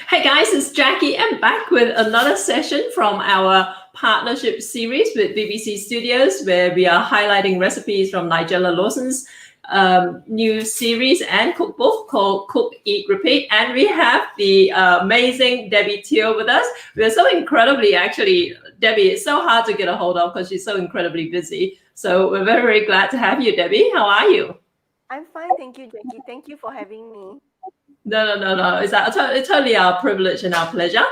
Hey guys, it's Jackie. I'm back with another session from our partnership series with BBC Studios, where we are highlighting recipes from Nigella Lawson's new series and cookbook called Cook, Eat, Repeat. And we have the amazing Debbie Teoh with us. We're so incredibly, actually, Debbie, it's so hard to get a hold of because she's so incredibly busy. So we're very, very glad to have you, Debbie. How are you? I'm fine, thank you, Jackie. Thank you for having me. No. It's totally our privilege and our pleasure.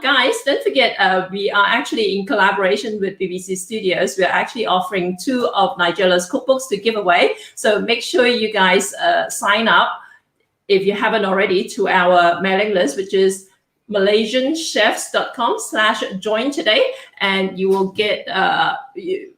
Guys, don't forget, we are actually in collaboration with BBC Studios. We're actually offering 2 of Nigella's cookbooks to give away. So make sure you guys sign up, if you haven't already, to our mailing list, which is malaysianchefs.com/join today, and you will get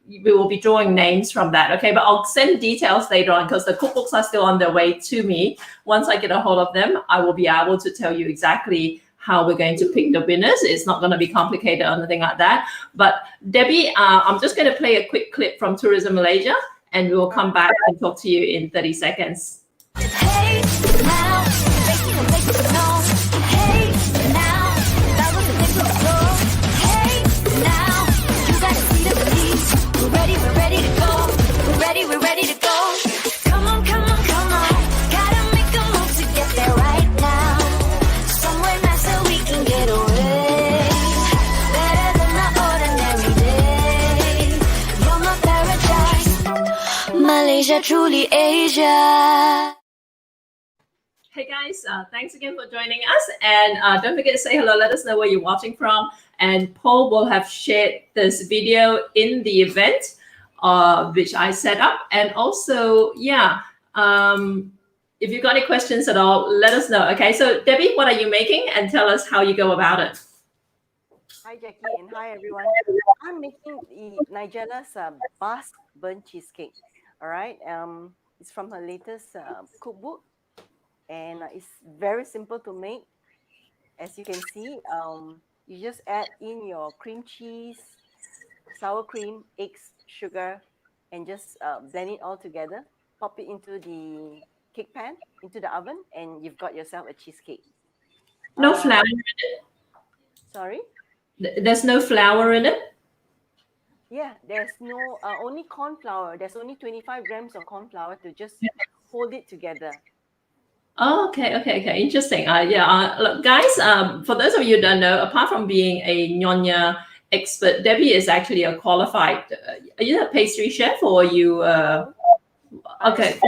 we will be drawing names from that. Okay, but I'll send details later on because the cookbooks are still on their way to me. Once I get a hold of them, I will be able to tell you exactly how we're going to pick the winners. It's not going to be complicated or anything like that. But Debbie, I'm just going to play a quick clip from Tourism Malaysia, and we will come back and talk to you in 30 seconds. Hey now, making a make it known. Hey now, that was a big flow. Hey now, you gotta see the beat. We're ready to go. We're ready to go. Come on. Gotta make a move to get there right now. Somewhere nice so we can get away. Better than the ordinary day. You're my paradise. Malaysia, truly Asia. Hey guys, thanks again for joining us, and don't forget to say hello. Let us know where you're watching from, and Paul will have shared this video in the event which I set up. And also, if you've got any questions at all, let us know. Okay, so Debbie, what are you making, and tell us how you go about it. Hi, Jackie, and hi, everyone. I'm making the Nigella's Basque Burnt Cheesecake. All right, it's from her latest cookbook, and it's very simple to make. As you can see, you just add in your cream cheese, sour cream, eggs, sugar, and just blend it all together. Pop it into the cake pan, into the oven, and you've got yourself a cheesecake. No flour in it? Sorry? There's no flour in it? Yeah, there's no, only corn flour. There's only 25 grams of corn flour to just hold it together. Oh, okay. Interesting. Look, guys, for those of you who don't know, apart from being a Nyonya expert, Debbie is actually a qualified. Are you a pastry chef, or are you? Okay.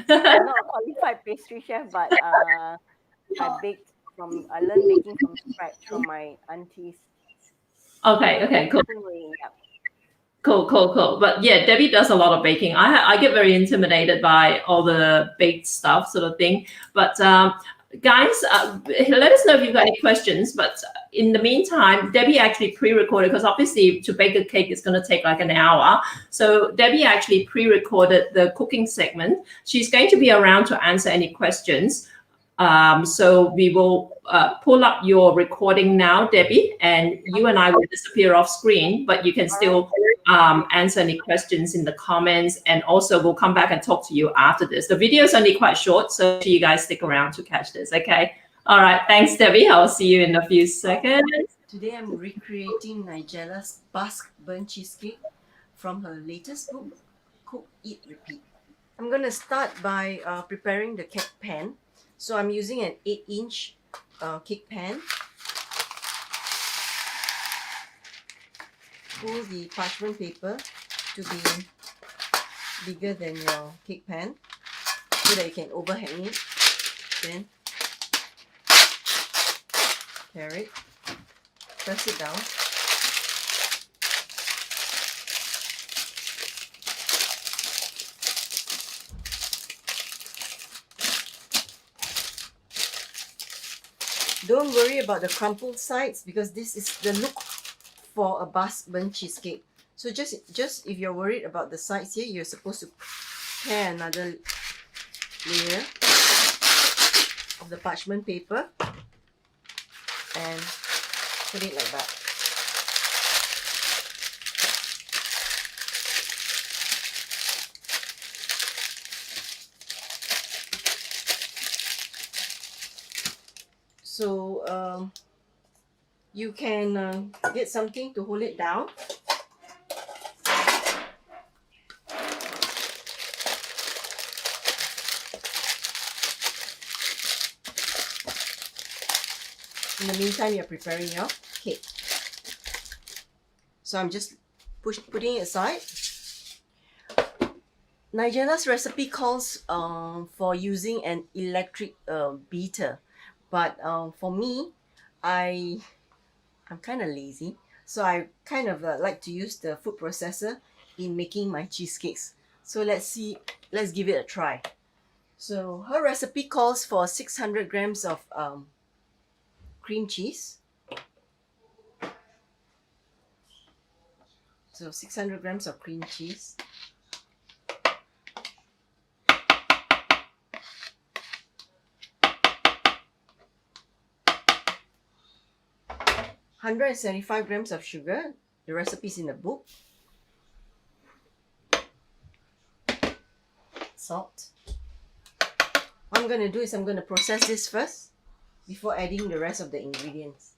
I'm not a qualified pastry chef, but I learned baking from scratch from my aunties. Okay, cool. Yeah. Cool. But yeah, Debbie does a lot of baking. I get very intimidated by all the baked stuff, sort of thing. But guys, let us know if you've got any questions. But in the meantime, Debbie actually pre-recorded, because obviously to bake a cake is going to take like an hour. So Debbie actually pre-recorded the cooking segment. She's going to be around to answer any questions. So we will pull up your recording now, Debbie, and you and I will disappear off screen, but you can still answer any questions in the comments, and also we'll come back and talk to you after this. The video is only quite short, so you guys stick around to catch this, okay? All right, thanks, Debbie. I'll see you in a few seconds. Today I'm recreating Nigella's Basque Burnt Cheesecake from her latest book, Cook, Eat, Repeat. I'm going to start by preparing the cake pan. So I'm using an 8-inch cake pan. Pull the parchment paper to be bigger than your cake pan so that you can overhang it. Then tear it, press it down. Don't worry about the crumpled sides, because this is the look for a Basque burnt cheesecake. So just if you're worried about the sides here, you're supposed to tear another layer of the parchment paper and put it like that. So you can get something to hold it down. In the meantime, you're preparing your cake. So I'm just putting it aside. Nigella's recipe calls for using an electric beater, but for me, I'm kind of lazy, so I kind of like to use the food processor in making my cheesecakes. So let's give it a try. So her recipe calls for 600 grams of cream cheese. So 600 grams of cream cheese. 175 grams of sugar. The recipe is in the book. Salt. What I'm going to do is I'm going to process this first before adding the rest of the ingredients.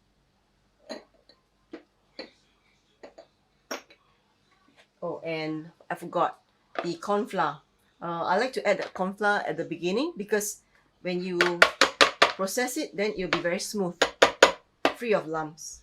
Oh, and I forgot the corn flour. I like to add the corn flour at the beginning because when you process it, then it'll be very smooth, free of lumps.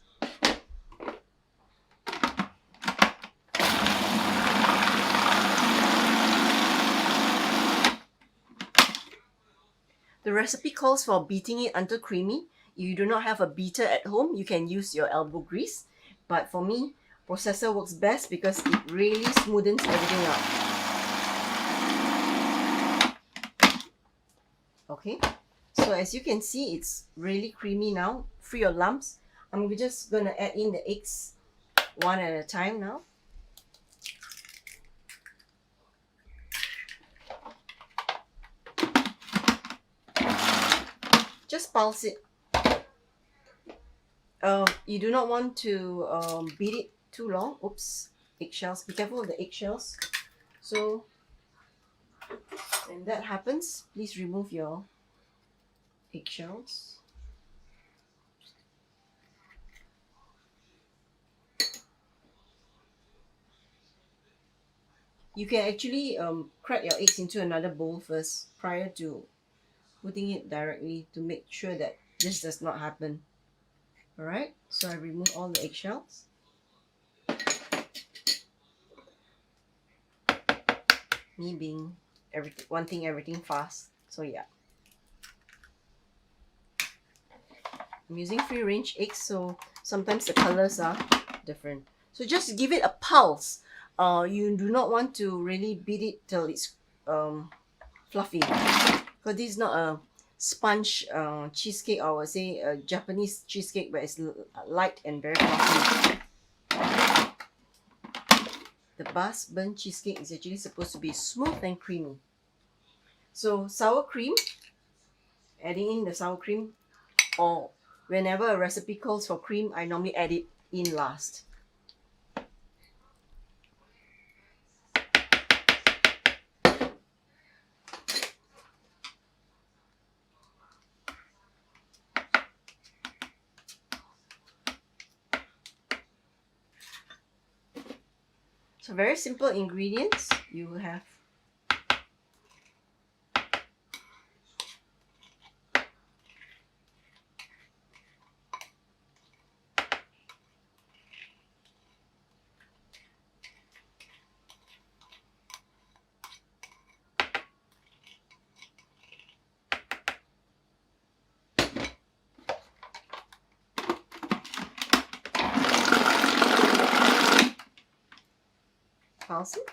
The recipe calls for beating it until creamy. If you do not have a beater at home, you can use your elbow grease. But for me, processor works best because it really smoothens everything out. Okay, so as you can see, it's really creamy now, free of lumps. I'm just going to add in the eggs one at a time now. Just pulse it. You do not want to beat it too long. Oops, eggshells. Be careful of the eggshells. So when that happens, please remove your eggshells. You can actually crack your eggs into another bowl first prior to putting it directly to make sure that this does not happen. Alright, so I remove all the eggshells. Me being wanting everything fast, so yeah. I'm using free range eggs, so sometimes the colors are different. So just give it a pulse. You do not want to really beat it till it's fluffy. Because this is not a sponge cheesecake, or I would say a Japanese cheesecake, but it's light and very fluffy. The Basque burnt cheesecake is actually supposed to be smooth and creamy. So sour cream, adding in the sour cream, or whenever a recipe calls for cream, I normally add it in last. So very simple ingredients. You have pulse it.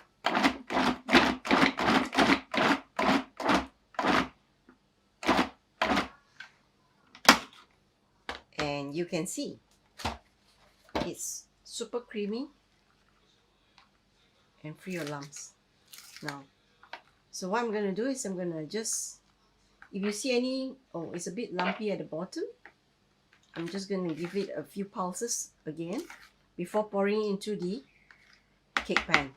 And you can see it's super creamy and free of lumps now. So what I'm going to do is I'm going to just, if you see any, oh, it's a bit lumpy at the bottom, I'm just going to give it a few pulses again before pouring into the cake pan.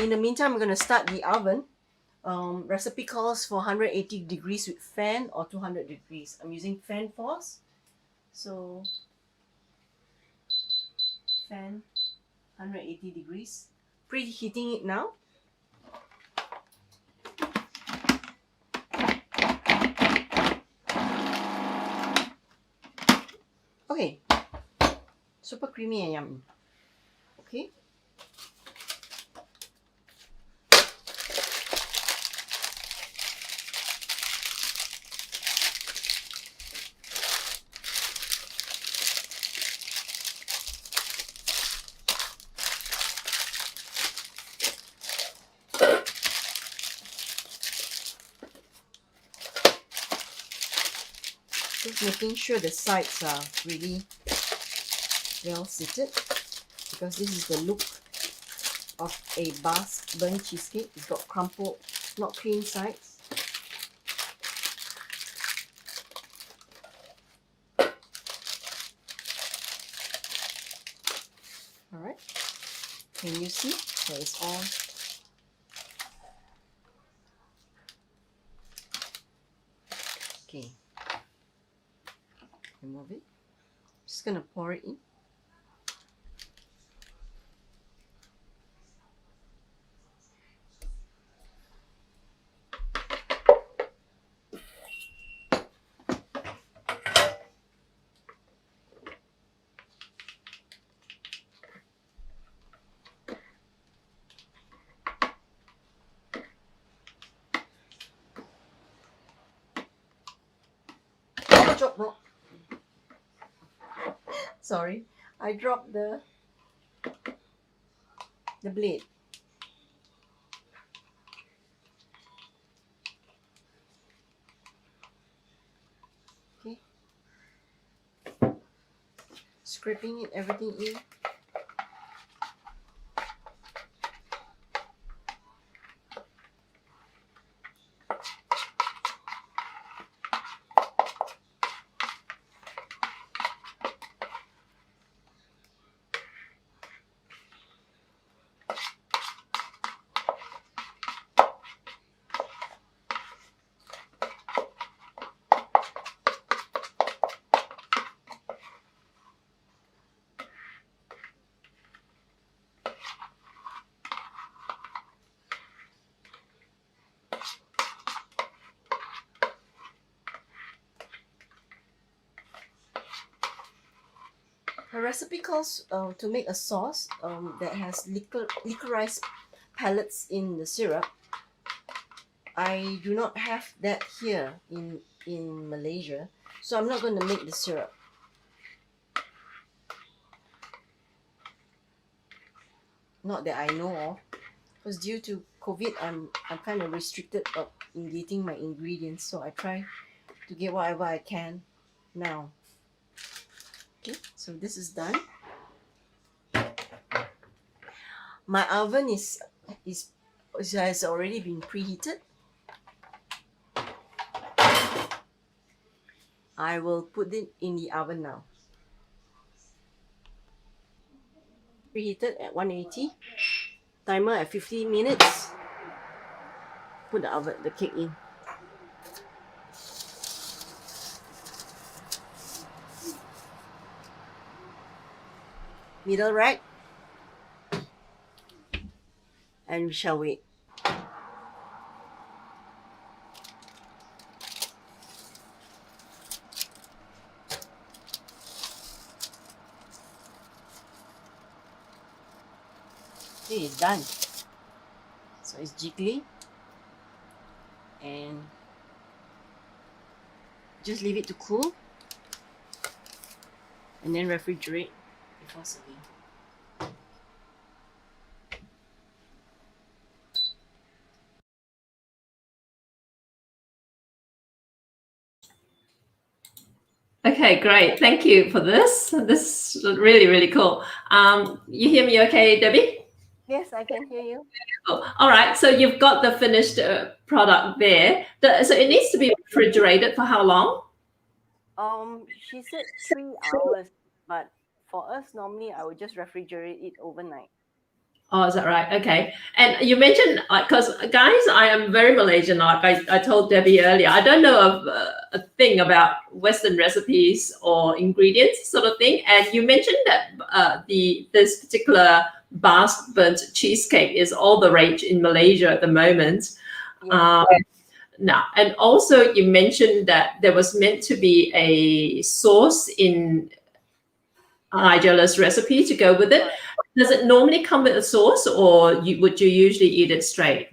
In the meantime, I'm going to start the oven. Recipe calls for 180 degrees with fan or 200 degrees. I'm using fan force. So fan 180 degrees. Preheating it now. Okay, super creamy and yummy. Okay. Just making sure the sides are really well seated, because this is the look of a Basque burnt cheesecake. It's got crumpled, not cream sides. Alright, can you see? So it's all okay. Remove it. Just gonna pour it in. Sorry, I dropped the blade. Okay, scraping it, everything in. Her recipe calls to make a sauce that has liquorized pellets in the syrup. I do not have that here in Malaysia, so I'm not going to make the syrup. Not that I know of, because due to COVID, I'm kind of restricted in getting my ingredients, so I try to get whatever I can now. Okay, so this is done. My oven has already been preheated. I will put it in the oven now. Preheated at 180. Timer at 50 minutes. Put the cake in. Middle right. And we shall wait. Okay, it's done. So it's jiggly. And just leave it to cool. And then refrigerate before serving. Okay, great. Thank you for this. This is really, really cool. You hear me okay, Debbie? Yes, I can hear you. Cool. All right. So you've got the finished product there. So it needs to be refrigerated for how long? She said 3 hours, but for us normally I would just refrigerate it overnight. Oh, is that right? Okay. And you mentioned, because guys, I am very Malaysian. Like I told Debbie earlier, I don't know of a thing about Western recipes or ingredients, sort of thing. And you mentioned that this particular Basque burnt cheesecake is all the rage in Malaysia at the moment. Yeah. Now, and also you mentioned that there was meant to be a sauce in Nigella's recipe to go with it. Does it normally come with a sauce, or would you usually eat it straight?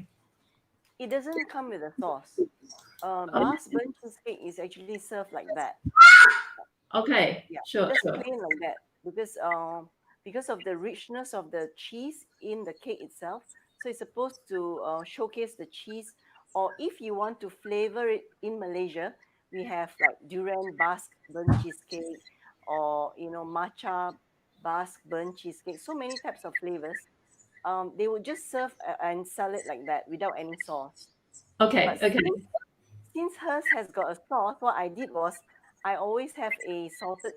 It doesn't come with a sauce. Basque burnt cheesecake is actually served like that. Okay, Yeah, sure, just sure. plain like that because of the richness of the cheese in the cake itself. So it's supposed to showcase the cheese. Or if you want to flavor it in Malaysia, we have like durian Basque burnt cheesecake, or matcha Basque burnt cheesecake. So many types of flavors. They would just serve and sell it like that without any sauce. Okay, But okay. since hers has got a sauce, what I did was I always have a salted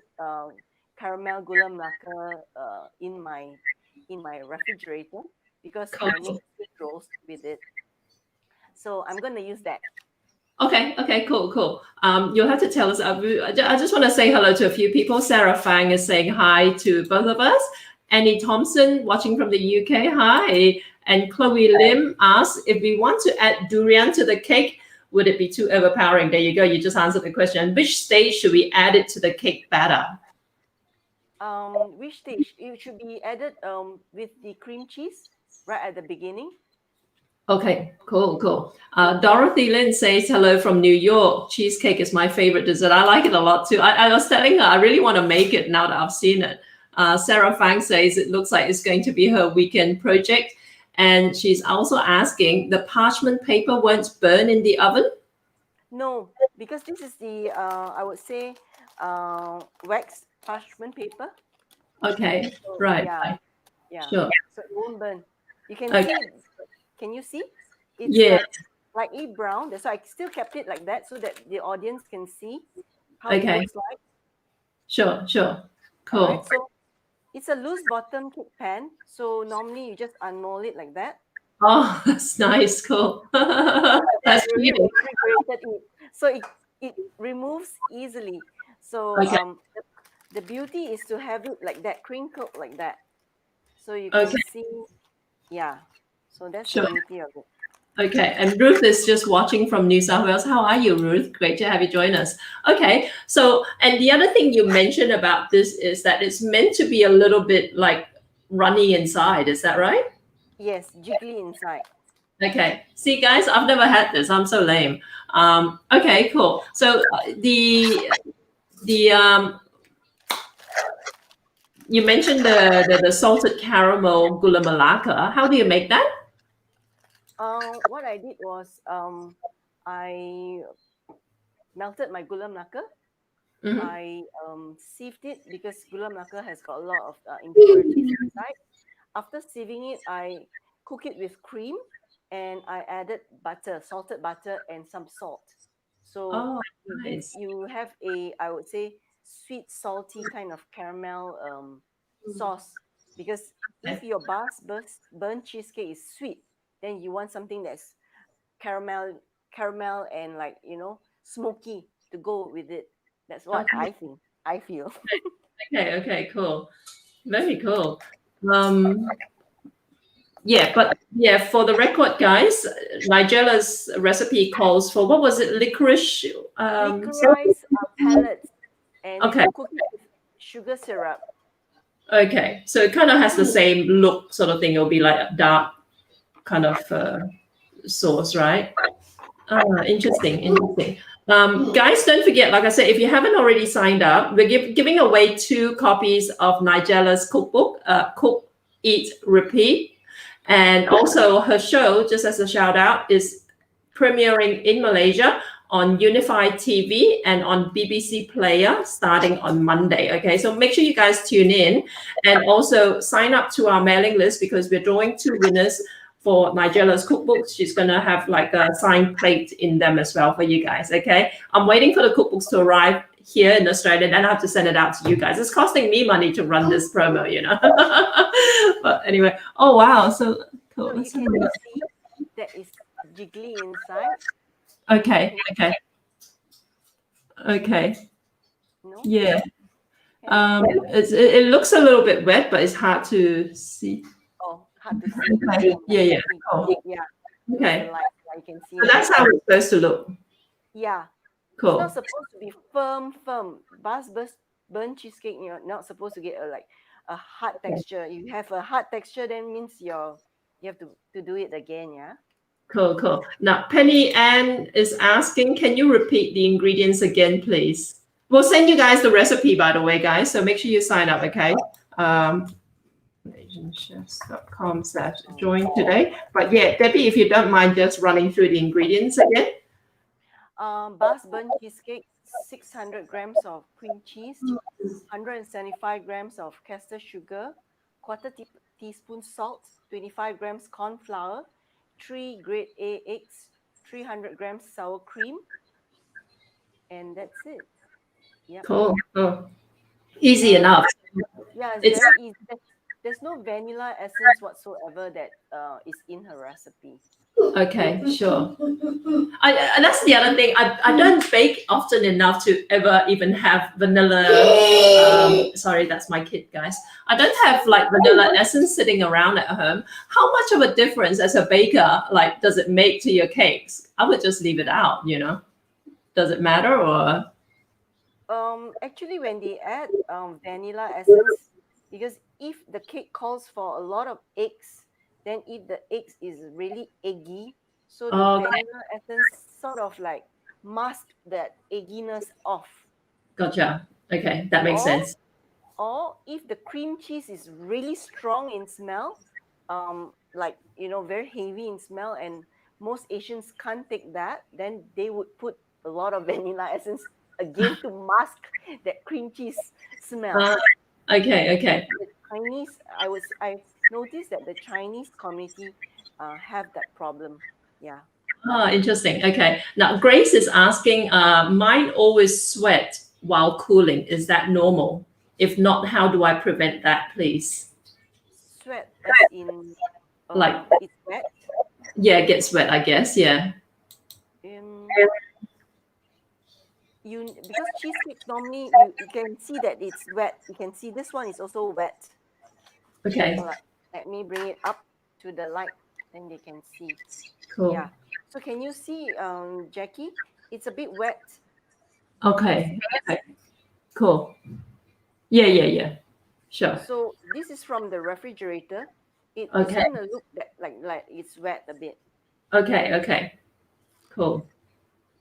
caramel gula melaka in my refrigerator because I make sweet rolls with it. So I'm going to use that. Okay, cool. You'll have to tell us. I just want to say hello to a few people. Sarah Fang is saying hi to both of us. Annie Thompson watching from the UK, hi. And Chloe Lim asks, if we want to add durian to the cake, would it be too overpowering? There you go. You just answered the question. Which stage should we add it to the cake batter? Which stage? It should be added with the cream cheese right at the beginning. Okay, cool. Dorothy Lynn says hello from New York. Cheesecake is my favorite dessert. I like it a lot too. I was telling her I really want to make it now that I've seen it. Sarah Fang says it looks like it's going to be her weekend project. And she's also asking, the parchment paper won't burn in the oven? No, because this is the, I would say, wax parchment paper. Okay, So, right. Yeah. Sure. So it won't burn. You can Okay. see. Can you see? It's Yeah. slightly brown. That's why I still kept it like that so that the audience can see how Okay. it looks like. Sure. Cool. Alright, so it's a loose bottom cake pan. So normally you just unmold it like that. Oh, that's nice. Cool. That's Really beautiful. refrigerated it. So it removes easily. So Okay. the beauty is to have it like that, crinkled like that. So you can Okay. see, yeah. So that's Sure. the beauty of it. Okay, and Ruth is just watching from New South Wales. How are you, Ruth? Great to have you join us. Okay, so, and the other thing you mentioned about this is that it's meant to be a little bit like runny inside. Is that right? Yes, jiggly inside. Okay. See, guys, I've never had this. I'm so lame. Okay, cool. So you mentioned the salted caramel gula melaka. How do you make that? What I did was I melted my gula melaka. Mhm. I sieved it because gula melaka has got a lot of impurities inside. After sieving it, I cook it with cream and I added butter, salted butter, and some salt. So nice. you have a, I would say, sweet, salty kind of caramel sauce. Because if your Basque burnt cheesecake is sweet, then you want something that's caramel and like, smoky to go with it. That's what I feel. Okay, cool. Very cool. For the record, guys, Nigella's recipe calls for, what was it, licorice? Licorice pellets, and Okay. cook it with sugar syrup. Okay, so it kind of has the same look sort of thing. It'll be like a dark kind of sauce, right? Interesting. Guys, don't forget, like I said, if you haven't already signed up, we're giving away 2 copies of Nigella's cookbook, Cook, Eat, Repeat. And also her show, just as a shout out, is premiering in Malaysia on UnifiTV and on BBC Player starting on Monday. Okay, so make sure you guys tune in and also sign up to our mailing list because we're drawing 2 winners for Nigella's cookbooks. She's going to have like a signed plate in them as well for you guys. Okay, I'm waiting for the cookbooks to arrive here in Australia, then I have to send it out to you guys. It's costing me money to run this promo, you know. But anyway, oh wow, so cool. So you Let's have can a look. see that is jiggly inside. Okay, okay, No? yeah. It looks a little bit wet, but it's hard to see. Oh, hard to see. Okay. Yeah, cool. Yeah. Okay, The light, you can see. so that's how it's supposed to look. Yeah. It's Cool. not supposed to be firm. Burnt cheesecake, you're not supposed to get a hard texture. You have a hard texture, then means you have to do it again, yeah? Cool. Now, Penny Ann is asking, can you repeat the ingredients again, please? We'll send you guys the recipe, by the way, guys. So make sure you sign up, okay? AsianChefs.com/join today. But yeah, Debbie, if you don't mind just running through the ingredients again. Basque burnt cheesecake, 600 grams of cream cheese, 175 grams of castor sugar, quarter teaspoon salt, 25 grams corn flour, 3 grade A eggs, 300 grams sour cream, and that's it. Yep. Cool. Oh, easy enough. Yeah, It's- very easy. There's no vanilla essence whatsoever that is in her recipe. Okay, sure. And that's the other thing. I don't bake often enough to ever even have vanilla. Sorry, that's my kid, guys. I don't have like vanilla essence sitting around at home. How much of a difference as a baker, like, does it make to your cakes? I would just leave it out, you know. Does it matter or? Actually, when they add vanilla essence, because if the cake calls for a lot of eggs, then if the eggs is really eggy, so the Okay. vanilla essence sort of like mask that egginess off. Gotcha. Okay, that makes Or- sense. Or if the cream cheese is really strong in smell, like, very heavy in smell, and most Asians can't take that, then they would put a lot of vanilla essence again to mask that cream cheese smell. Okay. The Chinese, I noticed that the Chinese community have that problem. Yeah. Interesting. Okay. Now, Grace is asking, mine always sweat while cooling. Is that normal? If not, how do I prevent that, please? Sweat as in Like- it's wet. Yeah, it gets wet, I guess. Yeah. Because cheesecake normally you can see that it's wet. You can see this one is also wet. Okay. So, let me bring it up to the light, then they can see. Cool. Yeah. So can you see, Jackie? It's a bit wet. Okay. Cool. Yeah. Sure. So this is from the refrigerator. It's Okay. gonna look like it's wet a bit. Okay. Cool.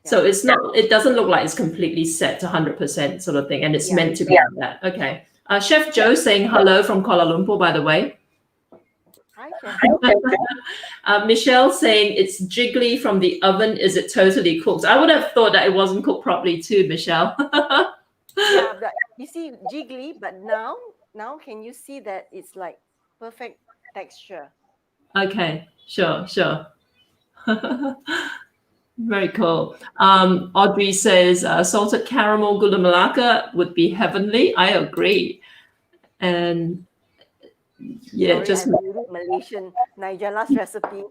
So it's not. It doesn't look like it's completely set to 100% sort of thing, and it's Yeah. meant to be like that. Okay. Chef Joe saying hello from Kuala Lumpur, by the way. Hi, Chef. Michelle saying it's jiggly from the oven. Is it totally cooked? I would have thought that it wasn't cooked properly too, Michelle. Yeah, but you see jiggly, but now can you see that it's like perfect texture? Okay, sure. Very cool. Audrey says salted caramel gula melaka would be heavenly. I agree. And yeah, Sorry, just I read Malaysian Nigella's recipe.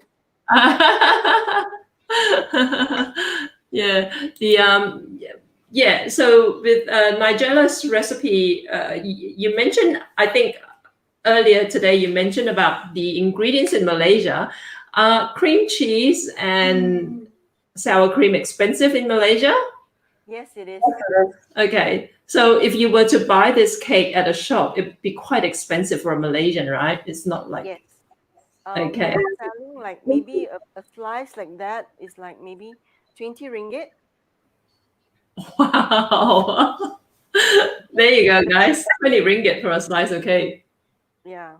Yeah. So with Nigella's recipe, you mentioned, I think earlier today, you mentioned about the ingredients in Malaysia. Cream cheese and sour cream expensive in Malaysia? Yes, it is. Okay. So if you were to buy this cake at a shop, it'd be quite expensive for a Malaysian, right? It's not like Yes. Okay. They're selling like maybe a slice like that is like maybe 20 ringgit. Wow. There you go, guys. 20 ringgit for a slice of cake. Yeah.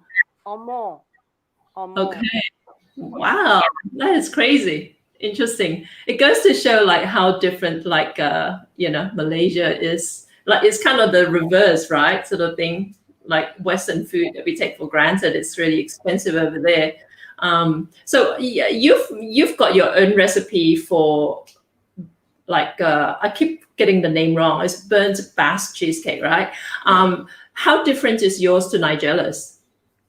Or more. Okay. Wow. That is crazy. Interesting. It goes to show like how different like Malaysia is. Like it's kind of the reverse, right? Sort of thing. Like Western food that we take for granted, it's really expensive over there. So yeah, you've got your own recipe for I keep getting the name wrong. It's Burnt Basque Cheesecake, right? How different is yours to Nigella's?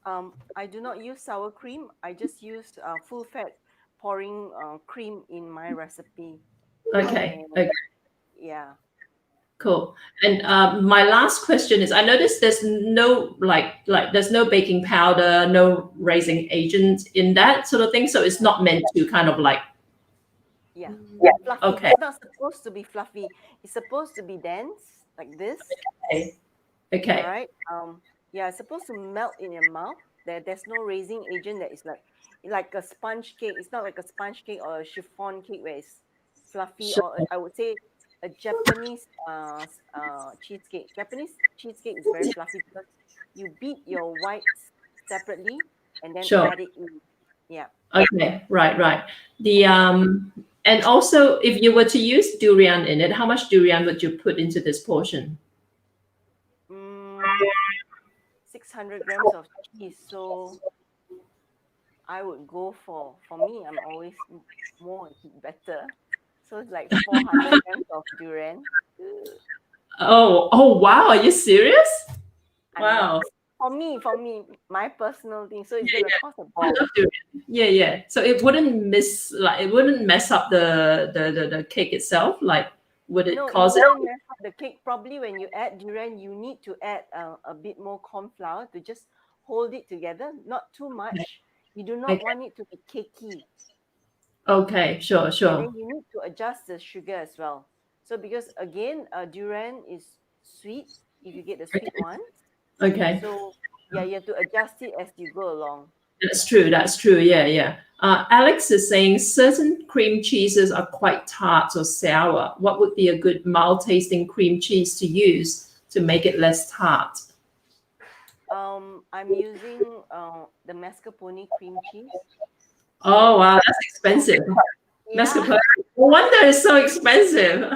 I do not use sour cream. I just use full fat pouring cream in my recipe. Okay. And Okay. yeah. Cool. And my last question is: I noticed there's no there's no baking powder, no raising agent in that sort of thing. So it's not meant to kind of like. Yeah. Fluffy. Okay. It's not supposed to be fluffy. It's supposed to be dense like this. Okay. Okay. All right. Yeah, it's supposed to melt in your mouth. There's no raising agent that is like a sponge cake. It's not like a sponge cake or a chiffon cake where it's fluffy, Sure. or I would say a Japanese cheesecake. Japanese cheesecake is very fluffy because you beat your whites separately and then Sure. add it in. Yeah. Okay. Right. The and also, if you were to use durian in it, how much durian would you put into this portion? 600 grams of cheese. So I would go for me, I'm always more better. So it's like 400 grams of durian. Oh wow, are you serious? I'm Wow. not- For me, my personal thing. So it's Yeah, gonna yeah. cost a I bomb. love durian. Yeah. So it wouldn't mess up the cake itself. Like, would it No, cause it it? wouldn't mess up the cake. Probably when you add durian, you need to add a bit more corn flour to just hold it together. Not too much. You do not Okay. want it to be cakey. Okay, sure. And then you need to adjust the sugar as well. So because again, durian is sweet if you get the sweet one. Okay. So yeah, you have to adjust it as you go along. That's true. Yeah. Alex is saying certain cream cheeses are quite tart or sour. What would be a good mild tasting cream cheese to use to make it less tart? I'm using the mascarpone cream cheese. Oh wow, that's expensive. Yeah. Mascarpone. No wonder it's so expensive.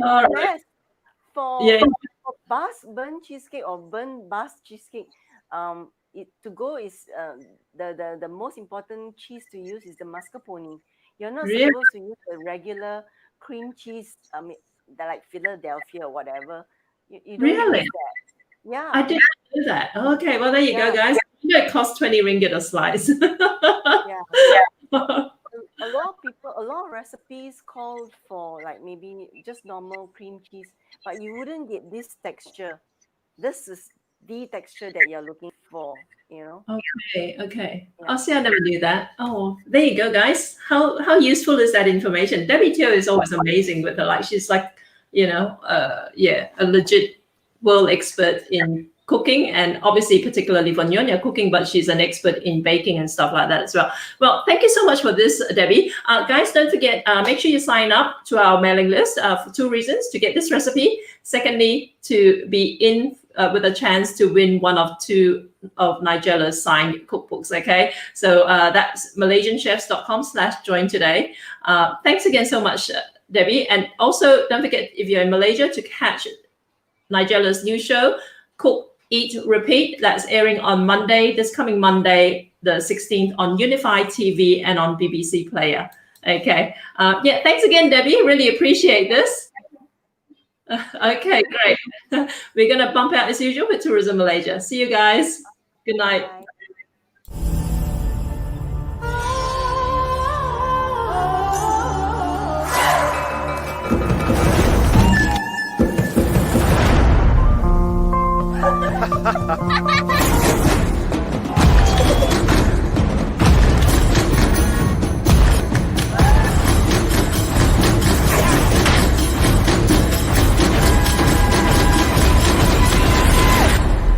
All right. Yes. For Yeah. Basque burnt cheesecake or burnt Basque cheesecake, to go is the most important cheese to use is the mascarpone. You're not Really? supposed to use the regular cream cheese. They're like Philadelphia or whatever. You don't Really? use that. Yeah. I didn't know that. Okay, well there you go, guys. It costs 20 ringgit a slice. Yeah. A lot of recipes call for like maybe just normal cream cheese, but you wouldn't get this texture. This is the texture that you're looking for, you know. Okay. Yeah. Oh, see, I never knew that. Oh, there you go, guys. How useful is that information? Debbie Teoh is always amazing with her. She's like, a legit world expert in cooking, and obviously particularly for Nyonya cooking, but she's an expert in baking and stuff like that as well. Well, thank you so much for this, Debbie. Guys, don't forget, make sure you sign up to our mailing list for 2 reasons: to get this recipe, secondly, to be in with a chance to win one of 2 of Nigella's signed cookbooks. Okay, so that's malaysianchefs.com/join today. Thanks again so much, Debbie. And also don't forget, if you're in Malaysia, to catch Nigella's new show, Cook, Eat, Repeat. That's airing on Monday, this coming Monday, the 16th, on UnifiTV and on BBC Player. Okay. Thanks again, Debbie. Really appreciate this. Okay, great. We're going to bump out as usual with Tourism Malaysia. See you guys. Good night. Bye.